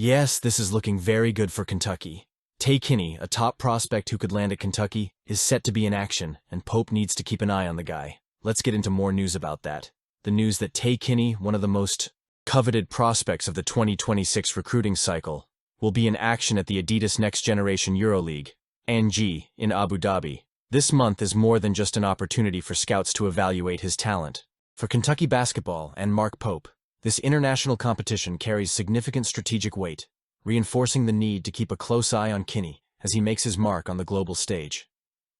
Yes, this is looking very good for Kentucky. Tay Kinney, a top prospect who could land at Kentucky, is set to be in action, and Pope needs to keep an eye on the guy. Let's get into more news about that. The news that Tay Kinney, one of the most coveted prospects of the 2026 recruiting cycle, will be in action at the Adidas Next Generation EuroLeague, (NG), in Abu Dhabi. This month is more than just an opportunity for scouts to evaluate his talent. For Kentucky basketball and Mark Pope, this international competition carries significant strategic weight, reinforcing the need to keep a close eye on Kinney as he makes his mark on the global stage.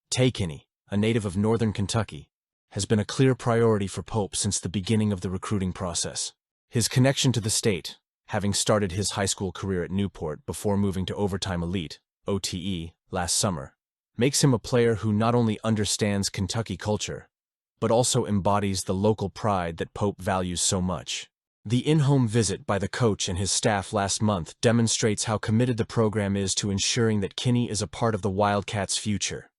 Tay Kinney, a native of northern Kentucky, has been a clear priority for Pope since the beginning of the recruiting process. His connection to the state, having started his high school career at Newport before moving to Overtime Elite, OTE, last summer, makes him a player who not only understands Kentucky culture, but also embodies the local pride that Pope values so much. The in-home visit by the coach and his staff last month demonstrates how committed the program is to ensuring that Kinney is a part of the Wildcats' future.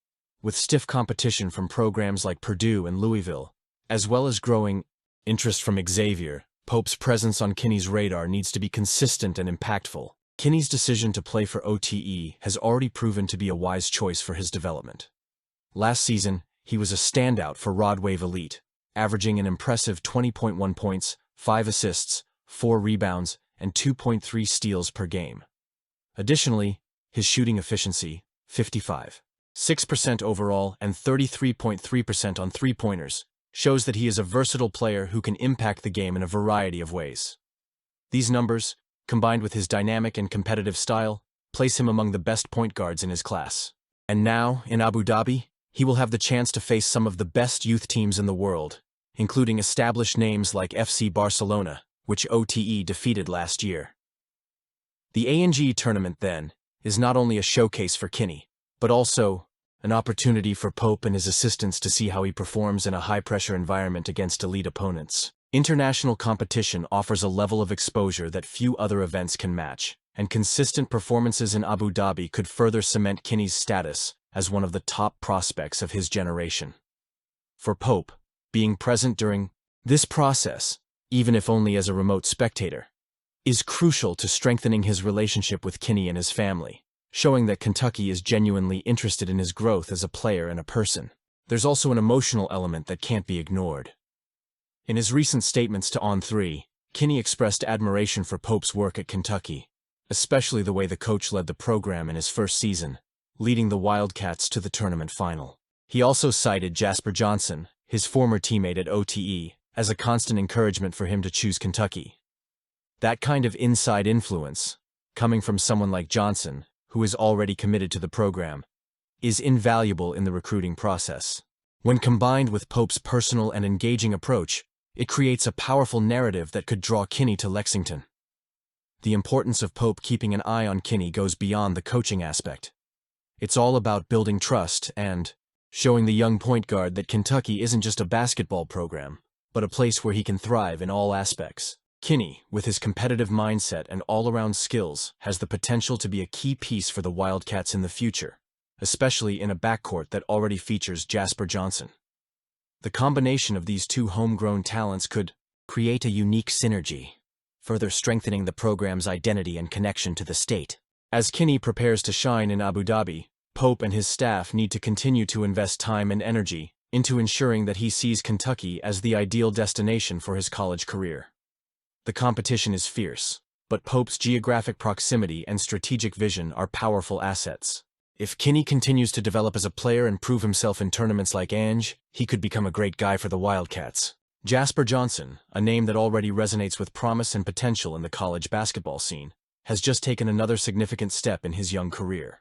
With stiff competition from programs like Purdue and Louisville, as well as growing interest from Xavier, Pope's presence on Kinney's radar needs to be consistent and impactful. Kinney's decision to play for OTE has already proven to be a wise choice for his development. Last season, he was a standout for Rod Wave Elite, averaging an impressive 20.1 points, 5 assists, 4 rebounds, and 2.3 steals per game. Additionally, his shooting efficiency, 55.6% overall and 33.3% on three-pointers, shows that he is a versatile player who can impact the game in a variety of ways. These numbers, combined with his dynamic and competitive style, place him among the best point guards in his class. And now, in Abu Dhabi, he will have the chance to face some of the best youth teams in the world, including established names like FC Barcelona, which OTE defeated last year. The ANG tournament, then, is not only a showcase for Kinney, but also an opportunity for Pope and his assistants to see how he performs in a high-pressure environment against elite opponents. International competition offers a level of exposure that few other events can match, and consistent performances in Abu Dhabi could further cement Kinney's status as one of the top prospects of his generation. For Pope, being present during this process, even if only as a remote spectator, is crucial to strengthening his relationship with Kinney and his family, showing that Kentucky is genuinely interested in his growth as a player and a person. There's also an emotional element that can't be ignored. In his recent statements to On3, Kinney expressed admiration for Pope's work at Kentucky, especially the way the coach led the program in his first season, leading the Wildcats to the tournament final. He also cited Jasper Johnson, his former teammate at OTE, as a constant encouragement for him to choose Kentucky. That kind of inside influence, coming from someone like Johnson, who is already committed to the program, is invaluable in the recruiting process. When combined with Pope's personal and engaging approach, it creates a powerful narrative that could draw Kinney to Lexington. The importance of Pope keeping an eye on Kinney goes beyond the coaching aspect. It's all about building trust and showing the young point guard that Kentucky isn't just a basketball program, but a place where he can thrive in all aspects. Kinney, with his competitive mindset and all-around skills, has the potential to be a key piece for the Wildcats in the future, especially in a backcourt that already features Jasper Johnson. The combination of these two homegrown talents could create a unique synergy, further strengthening the program's identity and connection to the state. As Kinney prepares to shine in Abu Dhabi, Pope and his staff need to continue to invest time and energy into ensuring that he sees Kentucky as the ideal destination for his college career. The competition is fierce, but Pope's geographic proximity and strategic vision are powerful assets. If Kinney continues to develop as a player and prove himself in tournaments like ANG, he could become a great guy for the Wildcats. Jasper Johnson, a name that already resonates with promise and potential in the college basketball scene, has just taken another significant step in his young career.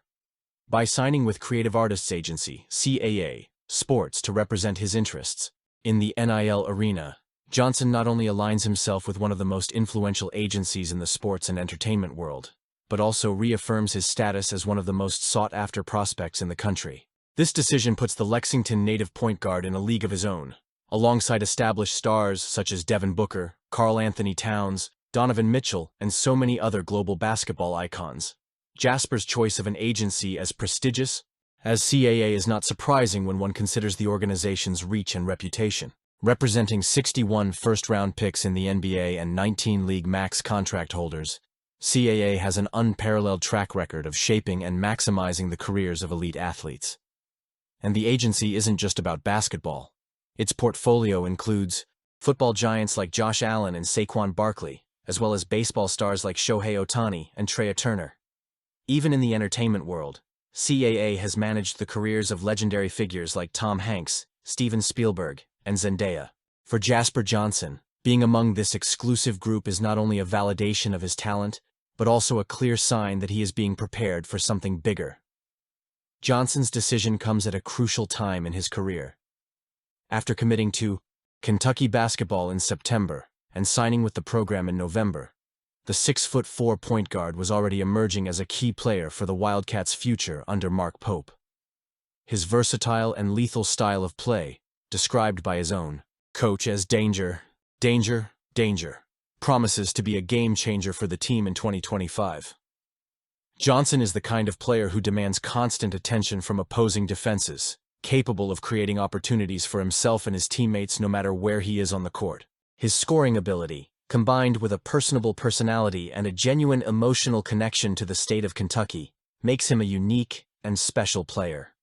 By signing with Creative Artists Agency, CAA, Sports to represent his interests in the NIL arena, Johnson not only aligns himself with one of the most influential agencies in the sports and entertainment world, but also reaffirms his status as one of the most sought-after prospects in the country. This decision puts the Lexington native point guard in a league of his own, alongside established stars such as Devin Booker, Karl Anthony Towns, Donovan Mitchell, and so many other global basketball icons. Jasper's choice of an agency as prestigious as CAA is not surprising when one considers the organization's reach and reputation. Representing 61 first-round picks in the NBA and 19 league max contract holders, CAA has an unparalleled track record of shaping and maximizing the careers of elite athletes. And the agency isn't just about basketball. Its portfolio includes football giants like Josh Allen and Saquon Barkley, as well as baseball stars like Shohei Ohtani and Trey Turner. Even in the entertainment world, CAA has managed the careers of legendary figures like Tom Hanks, Steven Spielberg, and Zendaya. For Jasper Johnson, being among this exclusive group is not only a validation of his talent, but also a clear sign that he is being prepared for something bigger. Johnson's decision comes at a crucial time in his career. After committing to Kentucky basketball in September and signing with the program in November, the 6'4" point guard was already emerging as a key player for the Wildcats' future under Mark Pope. His versatile and lethal style of play, described by his own coach as danger, danger, danger, promises to be a game-changer for the team in 2025. Johnson is the kind of player who demands constant attention from opposing defenses, capable of creating opportunities for himself and his teammates no matter where he is on the court. His scoring ability, combined with a personable personality and a genuine emotional connection to the state of Kentucky, makes him a unique and special player.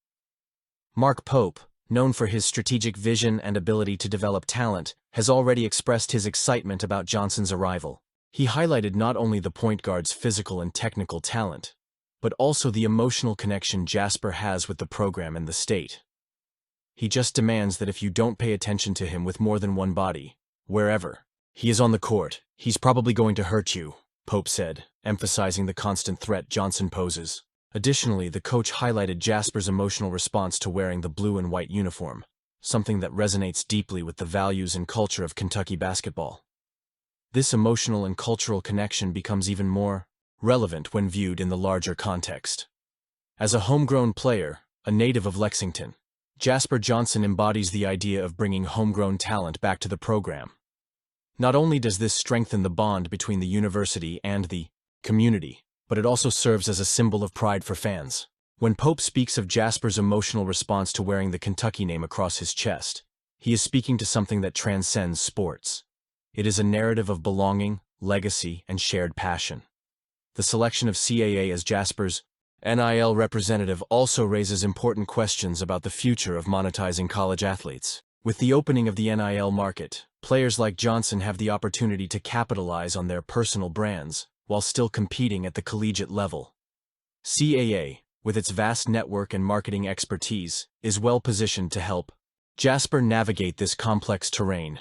Mark Pope, known for his strategic vision and ability to develop talent, has already expressed his excitement about Johnson's arrival. He highlighted not only the point guard's physical and technical talent, but also the emotional connection Jasper has with the program and the state. He just demands that if you don't pay attention to him with more than one body, wherever he is on the court, he's probably going to hurt you, Pope said, emphasizing the constant threat Johnson poses. Additionally, the coach highlighted Jasper's emotional response to wearing the blue and white uniform, something that resonates deeply with the values and culture of Kentucky basketball. This emotional and cultural connection becomes even more relevant when viewed in the larger context. As a homegrown player, a native of Lexington, Jasper Johnson embodies the idea of bringing homegrown talent back to the program. Not only does this strengthen the bond between the university and the community, but it also serves as a symbol of pride for fans. When Pope speaks of Jasper's emotional response to wearing the Kentucky name across his chest, he is speaking to something that transcends sports. It is a narrative of belonging, legacy, and shared passion. The selection of CAA as Jasper's NIL representative also raises important questions about the future of monetizing college athletes. With the opening of the NIL market, players like Johnson have the opportunity to capitalize on their personal brands while still competing at the collegiate level. CAA, with its vast network and marketing expertise, is well positioned to help Jasper navigate this complex terrain.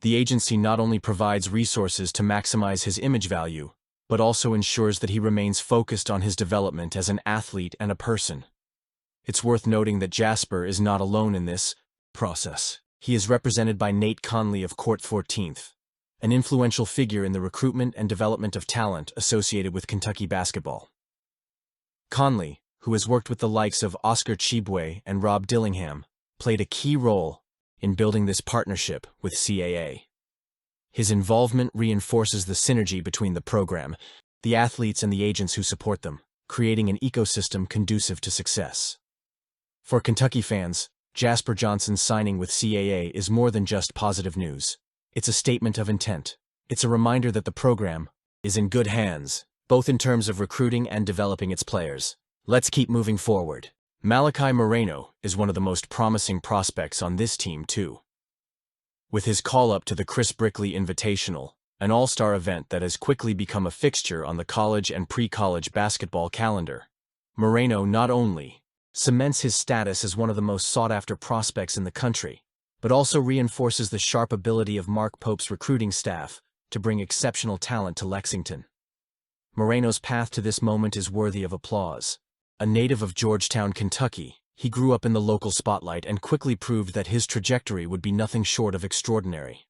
The agency not only provides resources to maximize his image value, but also ensures that he remains focused on his development as an athlete and a person. It's worth noting that Jasper is not alone in this process. He is represented by Nate Conley of Court 14th, an influential figure in the recruitment and development of talent associated with Kentucky basketball. Conley, who has worked with the likes of Oscar Tshiebwe and Rob Dillingham, played a key role in building this partnership with CAA. His involvement reinforces the synergy between the program, the athletes, and the agents who support them, creating an ecosystem conducive to success. For Kentucky fans, Jasper Johnson's signing with CAA is more than just positive news. It's a statement of intent. It's a reminder that the program is in good hands, both in terms of recruiting and developing its players. Let's keep moving forward. Malachi Moreno is one of the most promising prospects on this team, too. With his call-up to the Chris Brickley Invitational, an all-star event that has quickly become a fixture on the college and pre-college basketball calendar, Moreno not only cements his status as one of the most sought-after prospects in the country, but also reinforces the sharp ability of Mark Pope's recruiting staff to bring exceptional talent to Lexington. Moreno's path to this moment is worthy of applause. A native of Georgetown, Kentucky, he grew up in the local spotlight and quickly proved that his trajectory would be nothing short of extraordinary.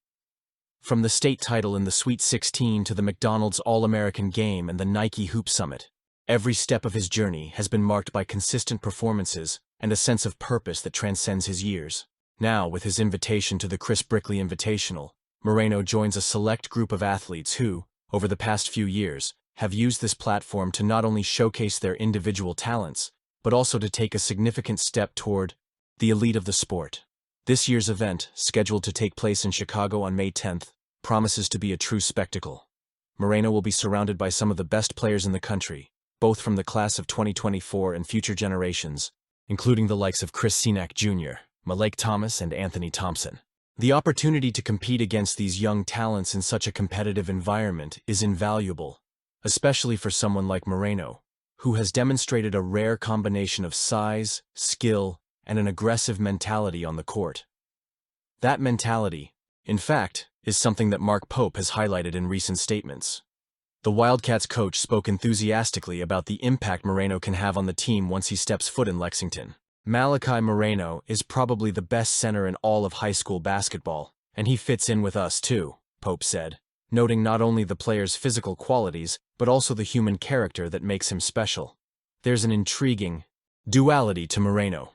From the state title in the Sweet 16 to the McDonald's All-American Game and the Nike Hoop Summit, every step of his journey has been marked by consistent performances and a sense of purpose that transcends his years. Now, with his invitation to the Chris Brickley Invitational, Moreno joins a select group of athletes who, over the past few years, have used this platform to not only showcase their individual talents, but also to take a significant step toward the elite of the sport. This year's event, scheduled to take place in Chicago on May 10th, promises to be a true spectacle. Moreno will be surrounded by some of the best players in the country, both from the class of 2024 and future generations, including the likes of Chris Senack Jr., Malek Thomas, and Anthony Thompson. The opportunity to compete against these young talents in such a competitive environment is invaluable, especially for someone like Moreno, who has demonstrated a rare combination of size, skill, and an aggressive mentality on the court. That mentality, in fact, is something that Mark Pope has highlighted in recent statements. The Wildcats coach spoke enthusiastically about the impact Moreno can have on the team once he steps foot in Lexington. Malachi Moreno is probably the best center in all of high school basketball, and he fits in with us too, Pope said, noting not only the player's physical qualities, but also the human character that makes him special. There's an intriguing duality to Moreno.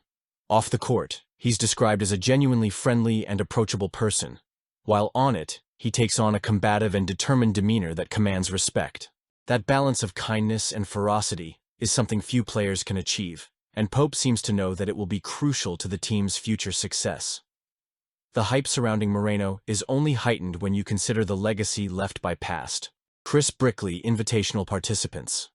Off the court, he's described as a genuinely friendly and approachable person, while on it, he takes on a combative and determined demeanor that commands respect. That balance of kindness and ferocity is something few players can achieve, and Pope seems to know that it will be crucial to the team's future success. The hype surrounding Moreno is only heightened when you consider the legacy left by past Chris Brickley Invitational participants.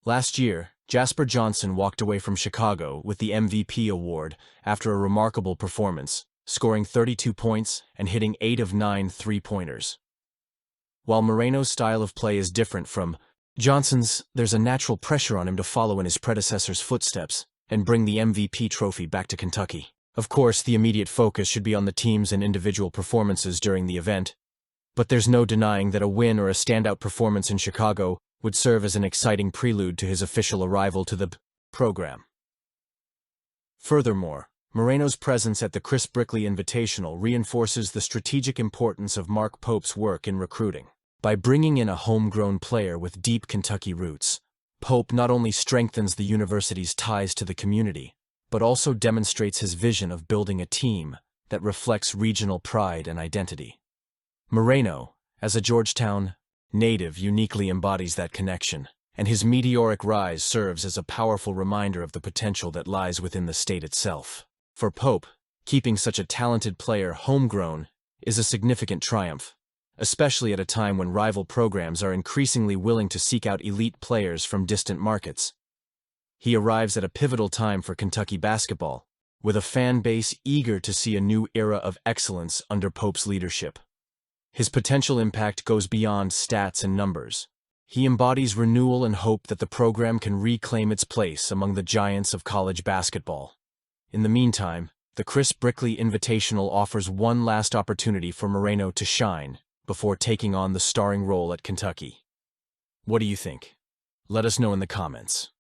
Last year, Jasper Johnson walked away from Chicago with the MVP award after a remarkable performance, scoring 32 points and hitting 8 of 9 three-pointers. While Moreno's style of play is different from Johnson's, there's a natural pressure on him to follow in his predecessor's footsteps and bring the MVP trophy back to Kentucky. Of course, the immediate focus should be on the team's and individual performances during the event, but there's no denying that a win or a standout performance in Chicago would serve as an exciting prelude to his official arrival to the program. Furthermore, Moreno's presence at the Chris Brickley Invitational reinforces the strategic importance of Mark Pope's work in recruiting. By bringing in a homegrown player with deep Kentucky roots, Pope not only strengthens the university's ties to the community, but also demonstrates his vision of building a team that reflects regional pride and identity. Moreno, as a Georgetown native, uniquely embodies that connection, and his meteoric rise serves as a powerful reminder of the potential that lies within the state itself. For Pope, keeping such a talented player homegrown is a significant triumph, especially at a time when rival programs are increasingly willing to seek out elite players from distant markets. He arrives at a pivotal time for Kentucky basketball, with a fan base eager to see a new era of excellence under Pope's leadership. His potential impact goes beyond stats and numbers. He embodies renewal and hope that the program can reclaim its place among the giants of college basketball. In the meantime, the Chris Brickley Invitational offers one last opportunity for Moreno to shine before taking on the starring role at Kentucky. What do you think? Let us know in the comments.